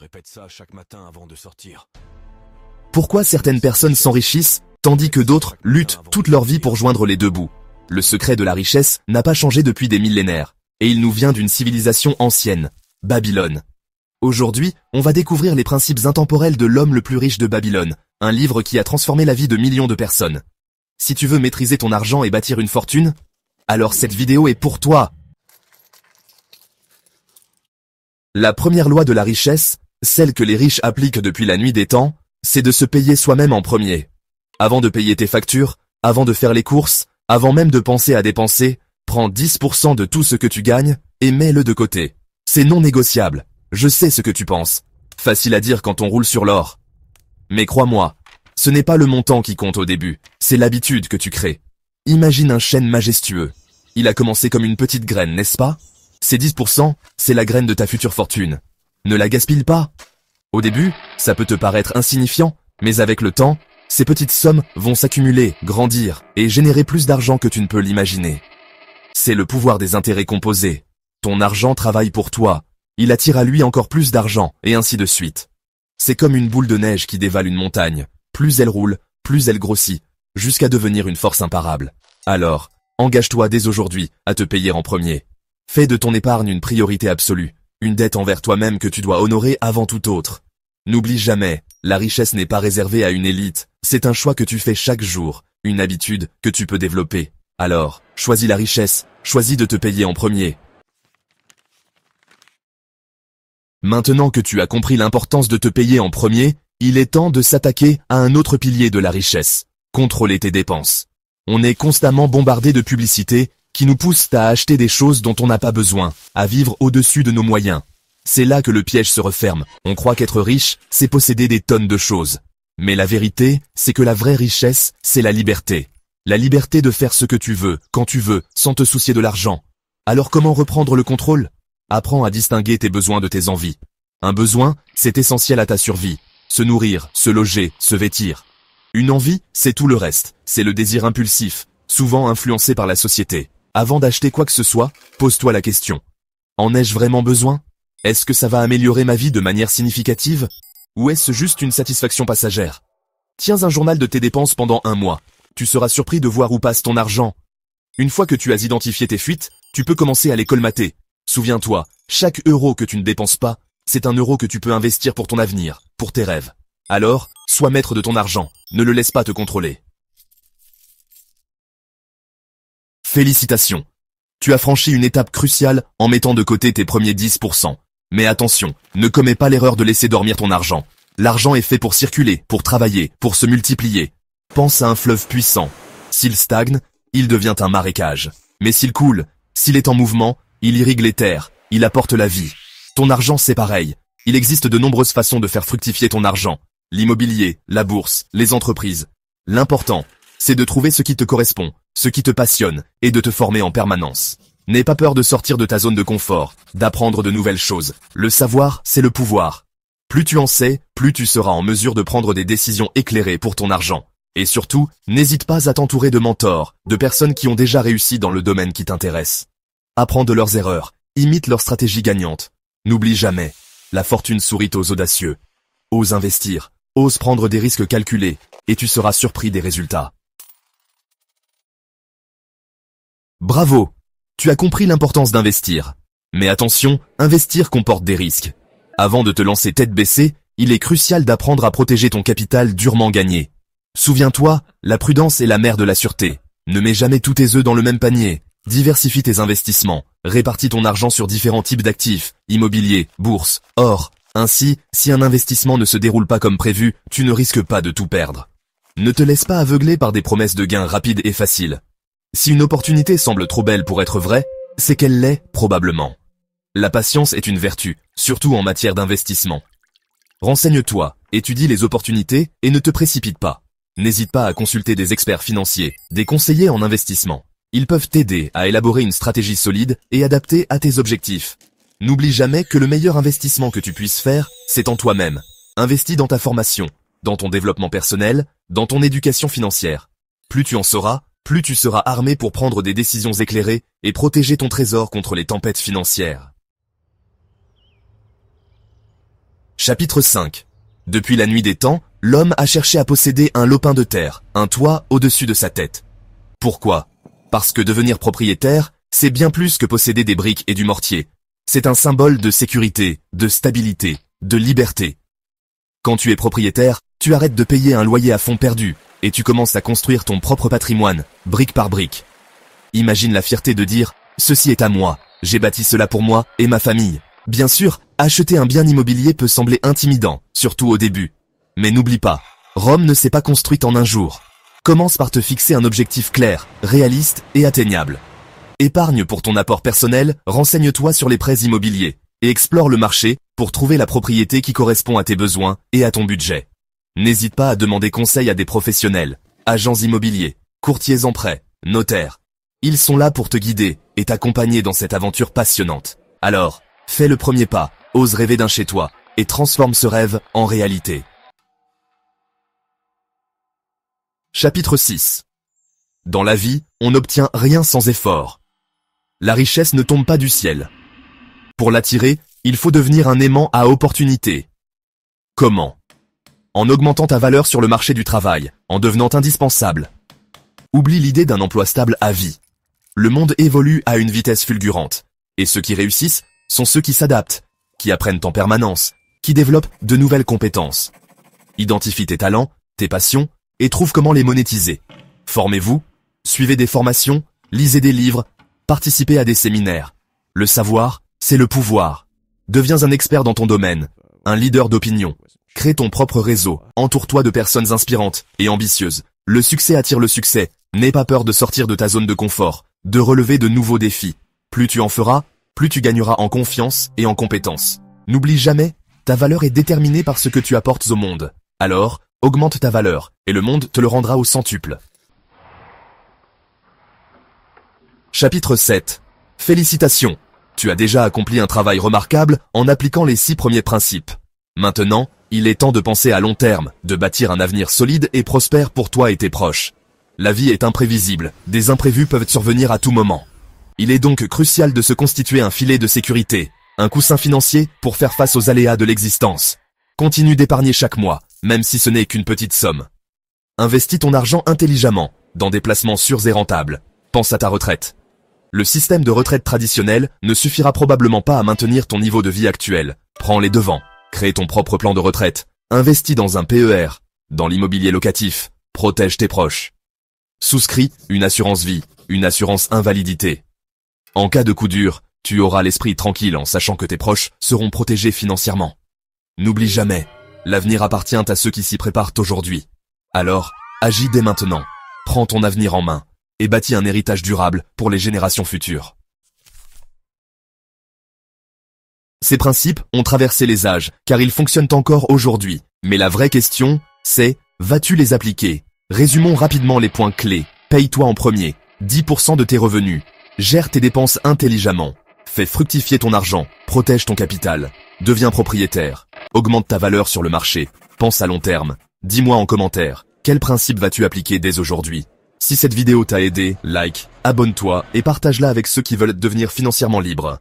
Répète ça chaque matin avant de sortir. Pourquoi certaines personnes s'enrichissent, tandis que d'autres luttent toute leur vie pour joindre les deux bouts? Le secret de la richesse n'a pas changé depuis des millénaires, et il nous vient d'une civilisation ancienne, Babylone. Aujourd'hui, on va découvrir les principes intemporels de l'homme le plus riche de Babylone, un livre qui a transformé la vie de millions de personnes. Si tu veux maîtriser ton argent et bâtir une fortune, alors cette vidéo est pour toi. La première loi de la richesse, celle que les riches appliquent depuis la nuit des temps, c'est de se payer soi-même en premier. Avant de payer tes factures, avant de faire les courses, avant même de penser à dépenser, prends 10% de tout ce que tu gagnes et mets-le de côté. C'est non négociable. Je sais ce que tu penses. Facile à dire quand on roule sur l'or. Mais crois-moi, ce n'est pas le montant qui compte au début, c'est l'habitude que tu crées. Imagine un chêne majestueux. Il a commencé comme une petite graine, n'est-ce pas? Ces 10%, c'est la graine de ta future fortune. Ne la gaspille pas. Au début, ça peut te paraître insignifiant, mais avec le temps, ces petites sommes vont s'accumuler, grandir et générer plus d'argent que tu ne peux l'imaginer. C'est le pouvoir des intérêts composés. Ton argent travaille pour toi. Il attire à lui encore plus d'argent, et ainsi de suite. C'est comme une boule de neige qui dévale une montagne. Plus elle roule, plus elle grossit, jusqu'à devenir une force imparable. Alors, engage-toi dès aujourd'hui à te payer en premier. Fais de ton épargne une priorité absolue, une dette envers toi-même que tu dois honorer avant tout autre. N'oublie jamais, la richesse n'est pas réservée à une élite, c'est un choix que tu fais chaque jour, une habitude que tu peux développer. Alors, choisis la richesse, choisis de te payer en premier. Maintenant que tu as compris l'importance de te payer en premier, il est temps de s'attaquer à un autre pilier de la richesse, contrôler tes dépenses. On est constamment bombardé de publicités qui nous poussent à acheter des choses dont on n'a pas besoin, à vivre au-dessus de nos moyens. C'est là que le piège se referme. On croit qu'être riche, c'est posséder des tonnes de choses. Mais la vérité, c'est que la vraie richesse, c'est la liberté. La liberté de faire ce que tu veux, quand tu veux, sans te soucier de l'argent. Alors comment reprendre le contrôle? Apprends à distinguer tes besoins de tes envies. Un besoin, c'est essentiel à ta survie. Se nourrir, se loger, se vêtir. Une envie, c'est tout le reste. C'est le désir impulsif, souvent influencé par la société. Avant d'acheter quoi que ce soit, pose-toi la question. En ai-je vraiment besoin? Est-ce que ça va améliorer ma vie de manière significative? Ou est-ce juste une satisfaction passagère? Tiens un journal de tes dépenses pendant un mois. Tu seras surpris de voir où passe ton argent. Une fois que tu as identifié tes fuites, tu peux commencer à les colmater. Souviens-toi, chaque euro que tu ne dépenses pas, c'est un euro que tu peux investir pour ton avenir, pour tes rêves. Alors, sois maître de ton argent, ne le laisse pas te contrôler. Félicitations. Tu as franchi une étape cruciale en mettant de côté tes premiers 10%. Mais attention, ne commets pas l'erreur de laisser dormir ton argent. L'argent est fait pour circuler, pour travailler, pour se multiplier. Pense à un fleuve puissant. S'il stagne, il devient un marécage. Mais s'il coule, s'il est en mouvement, il irrigue les terres, il apporte la vie. Ton argent c'est pareil. Il existe de nombreuses façons de faire fructifier ton argent. L'immobilier, la bourse, les entreprises. L'important, c'est de trouver ce qui te correspond, ce qui te passionne, et de te former en permanence. N'aie pas peur de sortir de ta zone de confort, d'apprendre de nouvelles choses. Le savoir, c'est le pouvoir. Plus tu en sais, plus tu seras en mesure de prendre des décisions éclairées pour ton argent. Et surtout, n'hésite pas à t'entourer de mentors, de personnes qui ont déjà réussi dans le domaine qui t'intéresse. Apprends de leurs erreurs, imite leurs stratégies gagnantes. N'oublie jamais, la fortune sourit aux audacieux. Ose investir, ose prendre des risques calculés, et tu seras surpris des résultats. Bravo! Tu as compris l'importance d'investir. Mais attention, investir comporte des risques. Avant de te lancer tête baissée, il est crucial d'apprendre à protéger ton capital durement gagné. Souviens-toi, la prudence est la mère de la sûreté. Ne mets jamais tous tes œufs dans le même panier. Diversifie tes investissements. Répartis ton argent sur différents types d'actifs, immobilier, bourse, or. Ainsi, si un investissement ne se déroule pas comme prévu, tu ne risques pas de tout perdre. Ne te laisse pas aveugler par des promesses de gains rapides et faciles. Si une opportunité semble trop belle pour être vraie, c'est qu'elle l'est, probablement. La patience est une vertu, surtout en matière d'investissement. Renseigne-toi, étudie les opportunités et ne te précipite pas. N'hésite pas à consulter des experts financiers, des conseillers en investissement. Ils peuvent t'aider à élaborer une stratégie solide et adaptée à tes objectifs. N'oublie jamais que le meilleur investissement que tu puisses faire, c'est en toi-même. Investis dans ta formation, dans ton développement personnel, dans ton éducation financière. Plus tu en sauras, plus tu seras armé pour prendre des décisions éclairées et protéger ton trésor contre les tempêtes financières. Chapitre 5. Depuis la nuit des temps, l'homme a cherché à posséder un lopin de terre, un toit au-dessus de sa tête. Pourquoi? Parce que devenir propriétaire, c'est bien plus que posséder des briques et du mortier. C'est un symbole de sécurité, de stabilité, de liberté. Quand tu es propriétaire, tu arrêtes de payer un loyer à fond perdu, et tu commences à construire ton propre patrimoine, brique par brique. Imagine la fierté de dire « Ceci est à moi, j'ai bâti cela pour moi et ma famille ». Bien sûr, acheter un bien immobilier peut sembler intimidant, surtout au début. Mais n'oublie pas, Rome ne s'est pas construite en un jour. Commence par te fixer un objectif clair, réaliste et atteignable. Épargne pour ton apport personnel, renseigne-toi sur les prêts immobiliers, et explore le marché pour trouver la propriété qui correspond à tes besoins et à ton budget. N'hésite pas à demander conseil à des professionnels, agents immobiliers, courtiers en prêt, notaires. Ils sont là pour te guider et t'accompagner dans cette aventure passionnante. Alors, fais le premier pas, ose rêver d'un chez toi, et transforme ce rêve en réalité. Chapitre 6. Dans la vie, on n'obtient rien sans effort. La richesse ne tombe pas du ciel. Pour l'attirer, il faut devenir un aimant à opportunité. Comment? En augmentant ta valeur sur le marché du travail, en devenant indispensable. Oublie l'idée d'un emploi stable à vie. Le monde évolue à une vitesse fulgurante, et ceux qui réussissent sont ceux qui s'adaptent, qui apprennent en permanence, qui développent de nouvelles compétences. Identifie tes talents, tes passions, et trouve comment les monétiser. Formez-vous, suivez des formations, lisez des livres, participez à des séminaires. Le savoir, c'est le pouvoir. Deviens un expert dans ton domaine, un leader d'opinion. Crée ton propre réseau, entoure-toi de personnes inspirantes et ambitieuses. Le succès attire le succès. N'aie pas peur de sortir de ta zone de confort, de relever de nouveaux défis. Plus tu en feras, plus tu gagneras en confiance et en compétences. N'oublie jamais, ta valeur est déterminée par ce que tu apportes au monde. Alors, augmente ta valeur, et le monde te le rendra au centuple. Chapitre 7. Félicitations! Tu as déjà accompli un travail remarquable en appliquant les 6 premiers principes. Maintenant, il est temps de penser à long terme, de bâtir un avenir solide et prospère pour toi et tes proches. La vie est imprévisible, des imprévus peuvent survenir à tout moment. Il est donc crucial de se constituer un filet de sécurité, un coussin financier pour faire face aux aléas de l'existence. Continue d'épargner chaque mois, même si ce n'est qu'une petite somme. Investis ton argent intelligemment, dans des placements sûrs et rentables. Pense à ta retraite. Le système de retraite traditionnel ne suffira probablement pas à maintenir ton niveau de vie actuel. Prends les devants. Crée ton propre plan de retraite. Investis dans un PER, dans l'immobilier locatif. Protège tes proches. Souscris une assurance vie, une assurance invalidité. En cas de coup dur, tu auras l'esprit tranquille en sachant que tes proches seront protégés financièrement. N'oublie jamais, l'avenir appartient à ceux qui s'y préparent aujourd'hui. Alors, agis dès maintenant. Prends ton avenir en main et bâtis un héritage durable pour les générations futures. Ces principes ont traversé les âges, car ils fonctionnent encore aujourd'hui. Mais la vraie question, c'est, vas-tu les appliquer? Résumons rapidement les points clés. Paye-toi en premier, 10% de tes revenus. Gère tes dépenses intelligemment. Fais fructifier ton argent, protège ton capital. Deviens propriétaire. Augmente ta valeur sur le marché. Pense à long terme. Dis-moi en commentaire, quel principe vas-tu appliquer dès aujourd'hui? Si cette vidéo t'a aidé, like, abonne-toi et partage-la avec ceux qui veulent devenir financièrement libres.